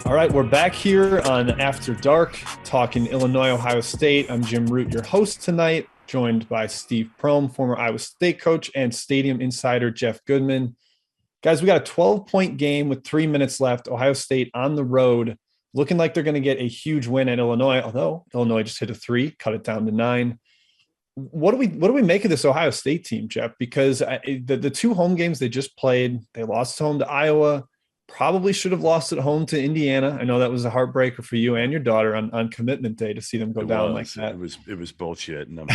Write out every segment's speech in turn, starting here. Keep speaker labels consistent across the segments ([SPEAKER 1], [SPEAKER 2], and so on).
[SPEAKER 1] All right, we're back here on After Dark, talking Illinois, Ohio State. I'm Jim Root, your host tonight, joined by Steve Prohm, former Iowa State coach, and Stadium insider Jeff Goodman. Guys, we got a 12-point game with 3 minutes left. Ohio State on the road, looking like they're going to get a huge win at Illinois, although Illinois just hit a 3, cut it down to 9. What do we make of this Ohio State team, Jeff? Because the 2 home games they just played, they lost home to Iowa, probably should have lost at home to Indiana. I know that was a heartbreaker for you and your daughter on commitment day to see them go down like that.
[SPEAKER 2] It was bullshit, and I'm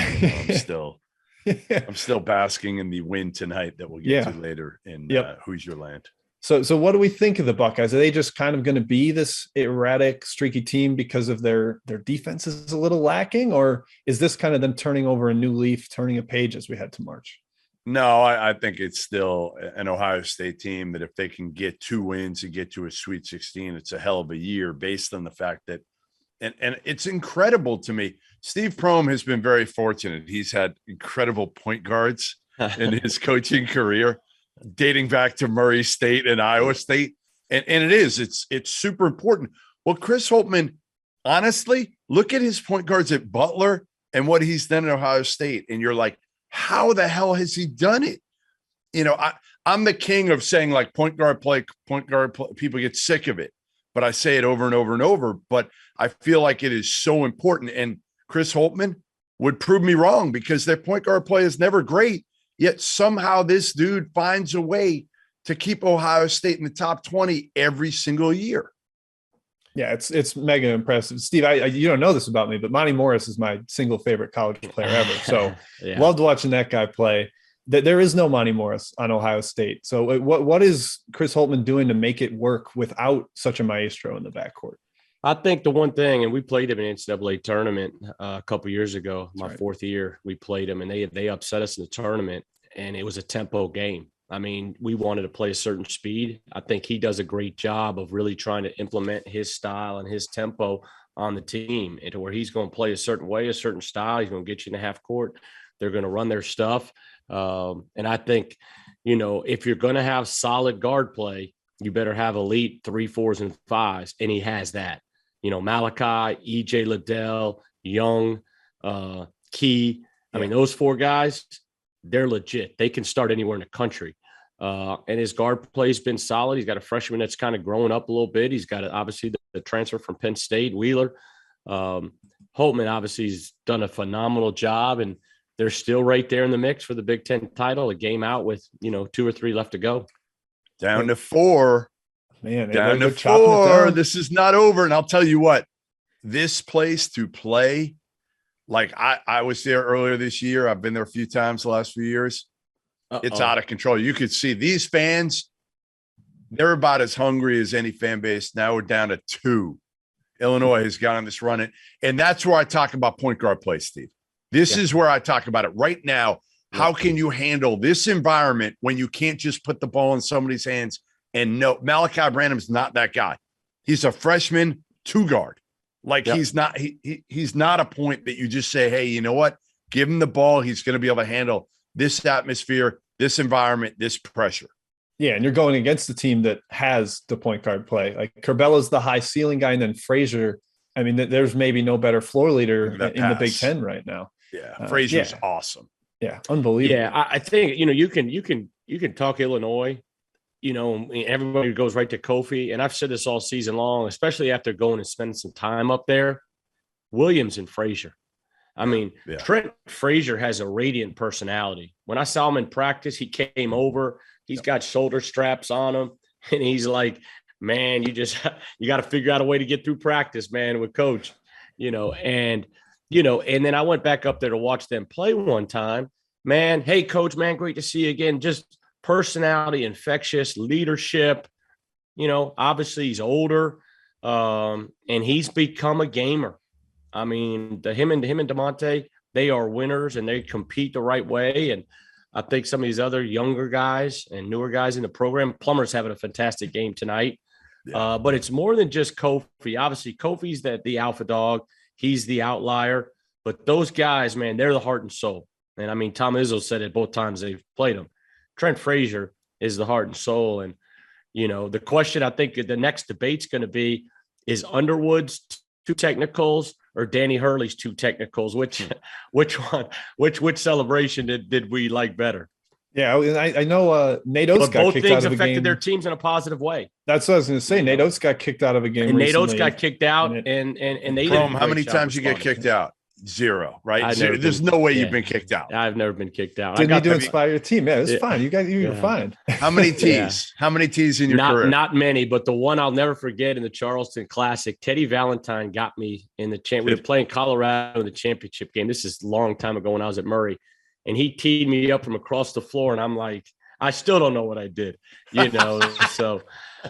[SPEAKER 2] still basking in the win tonight that we'll get to later in Hoosier Land.
[SPEAKER 1] So what do we think of the Buckeyes? Are they just kind of going to be this erratic, streaky team because of their defense is a little lacking, or is this kind of them turning over a new leaf, turning a page as we head to March?
[SPEAKER 2] No, I think it's still an Ohio State team that if they can get 2 wins and get to a Sweet 16, it's a hell of a year based on the fact that, and it's incredible to me. Steve Prohm has been very fortunate. He's had incredible point guards in his coaching career, dating back to Murray State and Iowa State. And it's super important. Well, Chris Holtmann, honestly, look at his point guards at Butler and what he's done at Ohio State. And you're like, how the hell has he done it? You know, I'm the king of saying like point guard play, people get sick of it, but I say it over and over and over. But I feel like it is so important. And Chris Holtmann would prove me wrong because their point guard play is never great. Yet somehow this dude finds a way to keep Ohio State in the top 20 every single year.
[SPEAKER 1] Yeah, it's mega impressive. Steve, you don't know this about me, but Monty Morris is my single favorite college player ever. So loved watching that guy play. There is no Monty Morris on Ohio State. So what is Chris Holtmann doing to make it work without such a maestro in the backcourt?
[SPEAKER 3] I think the one thing, and we played him in an NCAA tournament a couple years ago, fourth year, we played him, and they upset us in the tournament, and it was a tempo game. I mean, we wanted to play a certain speed. I think he does a great job of really trying to implement his style and his tempo on the team into where he's going to play a certain way, a certain style. He's going to get you in the half court. They're going to run their stuff. And I think, you know, if you're going to have solid guard play, you better have elite 3, 4s, and 5s. And he has that. You know, Malachi, EJ Liddell, Young, Key. I mean, those 4 guys, they're legit. They can start anywhere in the country. And his guard play has been solid. He's got a freshman that's kind of growing up a little bit. He's got obviously the transfer from Penn State, Wheeler. Holtmann obviously has done a phenomenal job, and they're still right there in the mix for the Big Ten title, a game out with, 2 or 3 left to go.
[SPEAKER 2] Down to 4.
[SPEAKER 1] Man,
[SPEAKER 2] down to 4. This is not over. And I'll tell you what, this place to play, like I was there earlier this year. I've been there a few times the last few years. It's out of control. You could see these fans, they're about as hungry as any fan base. Now we're down to 2. Illinois has got on this run. And that's where I talk about point guard play, Steve. This is where I talk about it right now. How can you handle this environment when you can't just put the ball in somebody's hands? And no, Malachi Branham's not that guy. He's a freshman 2 guard. Like he's not a point that you just say, hey, you know what? Give him the ball. He's going to be able to handle this atmosphere, this environment, this pressure.
[SPEAKER 1] Yeah, and you're going against the team that has the point guard play. Like Curbella's the high ceiling guy, and then Frazier. I mean, there's maybe no better floor leader in the Big Ten right now.
[SPEAKER 2] Yeah, Frazier's awesome.
[SPEAKER 1] Yeah, unbelievable.
[SPEAKER 3] Yeah, I think you can talk Illinois. Everybody goes right to Kofi, and I've said this all season long, especially after going and spending some time up there. Williams and Frazier. I mean, Trent Frazier has a radiant personality. When I saw him in practice, he came over. He's got shoulder straps on him, and he's like, "Man, you got to figure out a way to get through practice, man, with Coach." And then I went back up there to watch them play one time. Man, hey, Coach, man, great to see you again. Just personality, infectious, leadership. Obviously he's older, and he's become a gamer. I mean, him and DeMonte, they are winners, and they compete the right way. And I think some of these other younger guys and newer guys in the program, Plummer's having a fantastic game tonight. Yeah. But it's more than just Kofi. Obviously, Kofi's the alpha dog. He's the outlier. But those guys, man, they're the heart and soul. And I mean, Tom Izzo said it both times they've played him. Trent Frazier is the heart and soul. And, the question I think the next debate's going to be, is Underwood's two technicals or Danny Hurley's two technicals? Which celebration did we like better?
[SPEAKER 1] Yeah, I know Nate Oates got kicked out of a game. Both things
[SPEAKER 3] affected their teams in a positive way.
[SPEAKER 1] That's what I was going to say. Nate Oates got kicked out of a game
[SPEAKER 3] and
[SPEAKER 1] recently.
[SPEAKER 3] Nate Oates got kicked out, and they did.
[SPEAKER 2] How many times you get kicked out? Zero, right? There's no way you've been kicked out.
[SPEAKER 3] I've never been kicked out.
[SPEAKER 1] Didn't need to inspire your team. Yeah, it's fine. You're fine.
[SPEAKER 2] How many tees? How many tees in your career?
[SPEAKER 3] Not many, but the one I'll never forget in the Charleston Classic, Teddy Valentine got me in the champ. We were playing Colorado in the championship game. This is a long time ago when I was at Murray, and he teed me up from across the floor, and I'm like, I still don't know what I did, so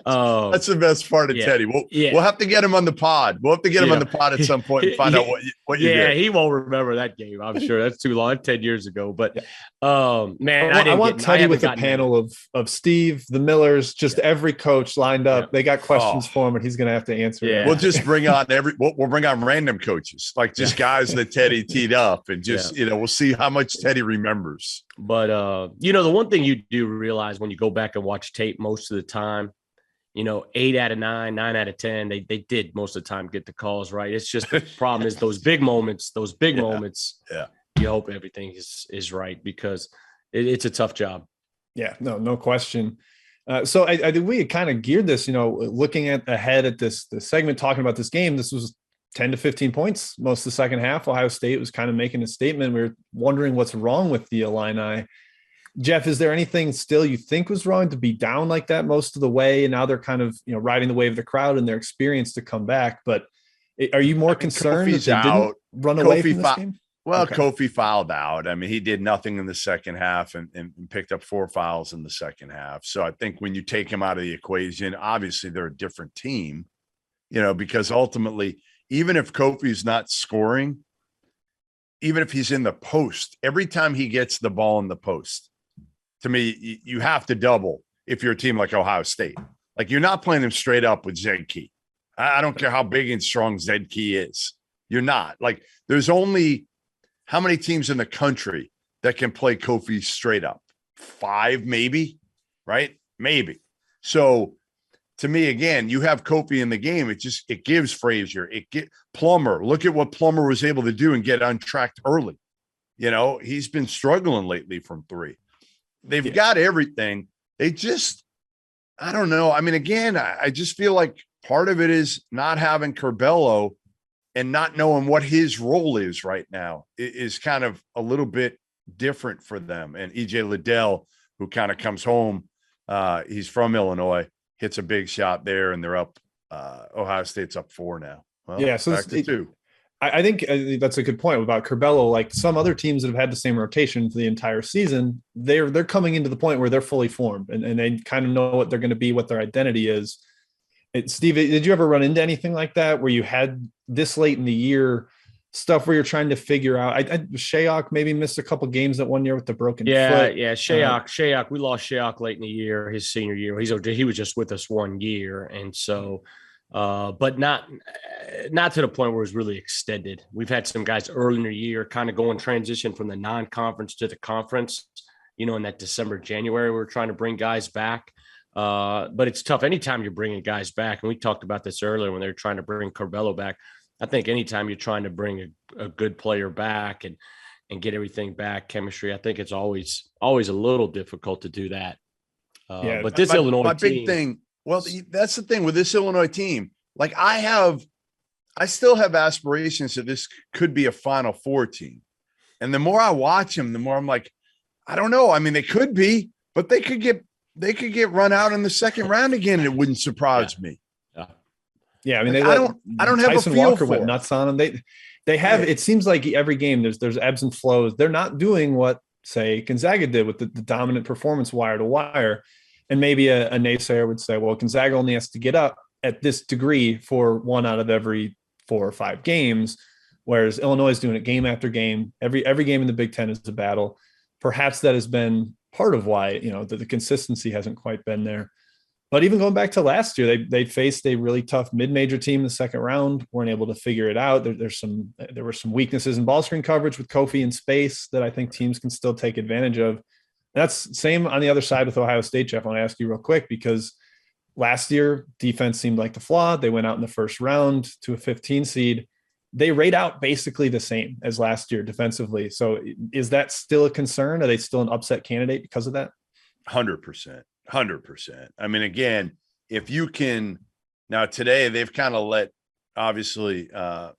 [SPEAKER 2] that's the best part of Teddy. We'll have to get him on the pod. We'll have to get him on the pod at some point and find out what you did.
[SPEAKER 3] Yeah, he won't remember that game. I'm sure that's too long. 10 years ago. But man,
[SPEAKER 1] I want Teddy with a panel of Steve, the Millers, just every coach lined up. They got questions for him, and he's going to have to answer.
[SPEAKER 2] Yeah. We'll just bring on we'll bring on random coaches, like just guys that Teddy teed up, and just we'll see how much Teddy remembers.
[SPEAKER 3] But the one thing you do realize when you go back and watch tape most of the time, 8 out of 9, 9 out of 10, they did most of the time get the calls right. It's just the problem is those big moments. Yeah. You hope everything is right because it's a tough job.
[SPEAKER 1] Yeah, no question. So I think we had kind of geared this, looking ahead at this segment, talking about this game. This was 10 to 15 points most of the second half. Ohio State was kind of making a statement. We were wondering what's wrong with the Illini. Jeff, is there anything still you think was wrong to be down like that most of the way? And now they're kind of, riding the wave of the crowd and their experience to come back. But are you more concerned that they didn't run away from this game?
[SPEAKER 2] Well, okay. Kofi fouled out. I mean, he did nothing in the second half and picked up 4 fouls in the second half. So I think when you take him out of the equation, obviously they're a different team, because ultimately, even if Kofi's not scoring, even if he's in the post, every time he gets the ball in the post, to me, you have to double if you're a team like Ohio State. Like, you're not playing him straight up with Zed Key. I don't care how big and strong Zed Key is. You're not. Like, there's only how many teams in the country that can play Kofi straight up? 5, maybe, right? Maybe. So, to me, again, you have Kofi in the game. It gives Frazier, Plummer. Look at what Plummer was able to do and get untracked early. He's been struggling lately from 3. They've got everything. They just, I don't know. I mean, again, I just feel like part of it is not having Curbelo and not knowing what his role is right now is kind of a little bit different for them. And EJ Liddell, who kind of comes home, he's from Illinois, hits a big shot there, and they're up. Ohio State's up 4 now. Well,
[SPEAKER 1] so
[SPEAKER 2] back to 2.
[SPEAKER 1] I think that's a good point about Curbelo. Like some other teams that have had the same rotation for the entire season, they're coming into the point where they're fully formed and they kind of know what they're going to be, what their identity is. Steve, did you ever run into anything like that where you had this late in the year stuff where you're trying to figure out? Shayok maybe missed a couple games that one year with the broken foot.
[SPEAKER 3] Yeah. Shayok. We lost Shayok late in the year, his senior year. He was just with us 1 year, and so. But not to the point where it's really extended. We've had some guys early in the year kind of going transition from the non-conference to the conference, in that December, January, we're trying to bring guys back. But it's tough anytime you're bringing guys back. And we talked about this earlier when they were trying to bring Curbelo back. I think anytime you're trying to bring a good player back and get everything back, chemistry, I think it's always a little difficult to do that. But this Illinois team,
[SPEAKER 2] big thing. Well, that's the thing with this Illinois team. Like, I still have aspirations that this could be a Final Four team. And the more I watch them, the more I'm like, I don't know. I mean, they could be, but they could get run out in the second round again, and it wouldn't surprise me.
[SPEAKER 1] Yeah, I mean,
[SPEAKER 2] I don't have
[SPEAKER 1] Tyson
[SPEAKER 2] a feel
[SPEAKER 1] Walker
[SPEAKER 2] for
[SPEAKER 1] went nuts on them. They have. It seems like every game there's ebbs and flows. They're not doing what, say, Gonzaga did with the dominant performance wire to wire. And maybe a naysayer would say, well, Gonzaga only has to get up at this degree for 1 out of every 4 or 5 games, whereas Illinois is doing it game after game. Every game in the Big Ten is a battle. Perhaps that has been part of why, the consistency hasn't quite been there. But even going back to last year, they faced a really tough mid-major team in the second round, weren't able to figure it out. There were some weaknesses in ball screen coverage with Kofi in space that I think teams can still take advantage of. And that's same on the other side with Ohio State, Jeff. I want to ask you real quick, because last year defense seemed like the flaw. They went out in the first round to a 15 seed. They rate out basically the same as last year defensively. So is that still a concern? Are they still an upset candidate because of that?
[SPEAKER 2] 100%. 100%. I mean, again, if you can now today, they've kind of let obviously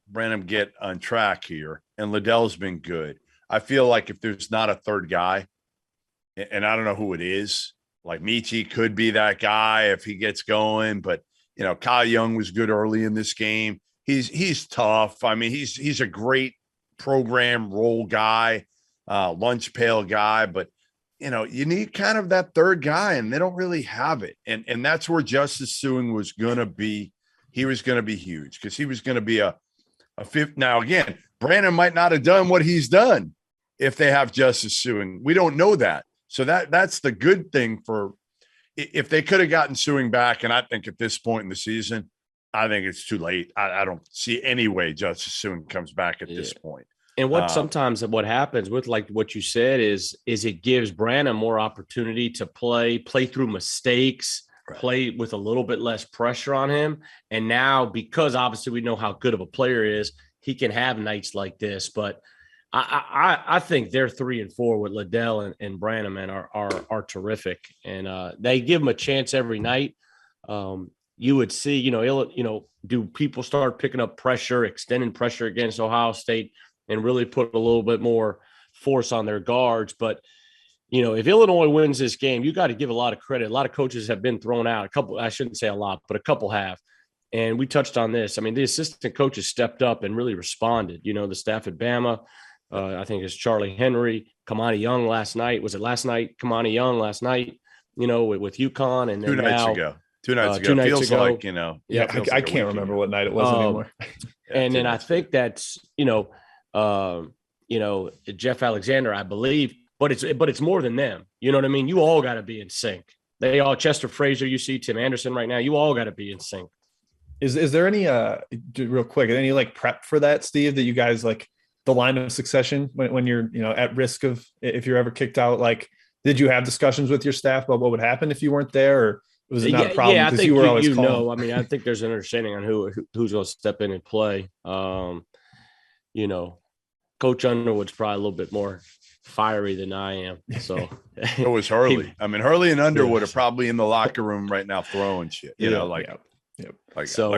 [SPEAKER 2] Branham get on track here, and Liddell's been good. I feel like if there's not a third guy, and I don't know who it is, like Michi could be that guy if he gets going, but Kyle Young was good early in this game. He's tough. I mean, he's a great program role guy, lunch pail guy, but you need kind of that third guy, and they don't really have it. And that's where Justice Suing was going to be. He was going to be huge because he was going to be a fifth. Now, again, Brandon might not have done what he's done if they have Justice Suing. We don't know that. So that's the good thing for if they could have gotten Suing back. And I think at this point in the season, I think it's too late. I don't see any way Justice Suing comes back at this point.
[SPEAKER 3] And sometimes what happens with like what you said is it gives Branham more opportunity to play through mistakes, right, play with a little bit less pressure on him. And now, because obviously we know how good of a player he is, he can have nights like this. But I think they're 3 and 4 with Liddell and Branham and are terrific. And they give him a chance every night. You would see, do people start picking up pressure, extending pressure against Ohio State, and really put a little bit more force on their guards. But, if Illinois wins this game, you got to give a lot of credit. A lot of coaches have been thrown out. I shouldn't say a lot, but a couple have. And we touched on this. I mean, the assistant coaches stepped up and really responded. The staff at Bama, I think it's Charlie Henry, Kamani Young last night. Was it last night? Kamani Young last night, with UConn. And then
[SPEAKER 2] 2 nights ago. 2 nights ago. Feels like,
[SPEAKER 1] I can't remember what night it was anymore.
[SPEAKER 3] And then I think that's, Jeff Alexander, I believe, but it's more than them. You know what I mean? You all got to be in sync. They all, Chester Frazier, you see Tim Anderson right now, you all got to be in sync.
[SPEAKER 1] Is there any, real quick, any like prep for that, Steve, that you guys like the line of succession when you're, at risk of, if you're ever kicked out, like, did you have discussions with your staff about what would happen if you weren't there, or was it not a problem?
[SPEAKER 3] Yeah, I think
[SPEAKER 1] you were always
[SPEAKER 3] I mean, I think there's an understanding on who's going to step in and play. Coach Underwood's probably a little bit more fiery than I am. So
[SPEAKER 2] it was Hurley. Hurley and Underwood are probably in the locker room right now throwing shit. Like I said,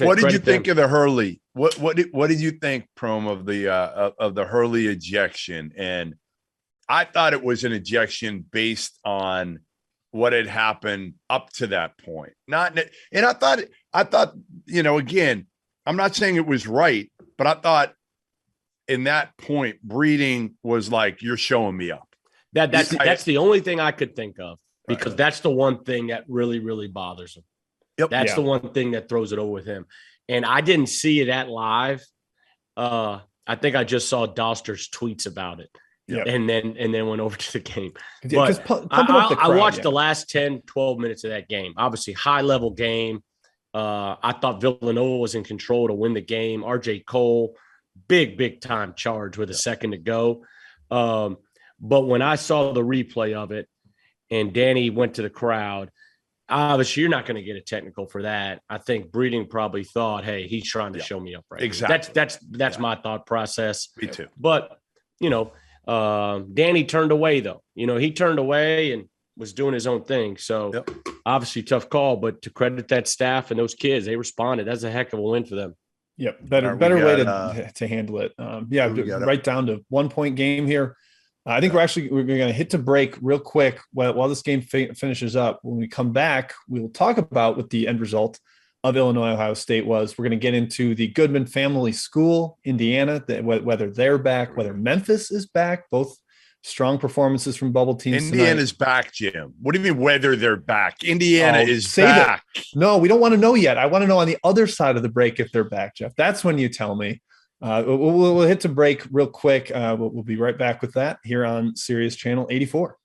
[SPEAKER 2] what did you think of the Hurley? What did you think, Prohm, of the Hurley ejection? And I thought it was an ejection based on what had happened up to that point. And I thought, again, I'm not saying it was right, but I thought in that point, Breeding was like, you're showing me up.
[SPEAKER 3] That's the only thing I could think of, because that's the one thing that really, really bothers him.
[SPEAKER 2] Yep.
[SPEAKER 3] That's the one thing that throws it over with him. And I didn't see it at live. I think I just saw Doster's tweets about it. Yep. And then went over to the game. But I watched the last 10, 12 minutes of that game. Obviously, high-level game. I thought Villanova was in control to win the game. RJ Cole, big time charge with a second to go. But when I saw the replay of it and Danny went to the crowd, obviously you're not going to get a technical for that. I think Breeding probably thought, hey, he's trying to show me up right.
[SPEAKER 2] Exactly.
[SPEAKER 3] That's my thought process.
[SPEAKER 2] Me too.
[SPEAKER 3] But, Danny turned away, though. He turned away and was doing his own thing. So obviously tough call, but to credit that staff and those kids, they responded. That's a heck of a win for them.
[SPEAKER 1] Yep. Better way to handle it. Right down to 1 point game here. I think we're going to hit to break real quick while this game finishes up. When we come back, we'll talk about what the end result of Illinois-Ohio State was. We're going to get into the Goodman family school, Indiana, whether they're back, whether Memphis is back, both strong performances from bubble teams.
[SPEAKER 2] Indiana's back, Jim. What do you mean whether they're back? Indiana is back.
[SPEAKER 1] No, we don't want to know yet. I want to know on the other side of the break if they're back, Jeff. That's when you tell me. We'll hit to break real quick. We'll be right back with that here on Sirius Channel 84.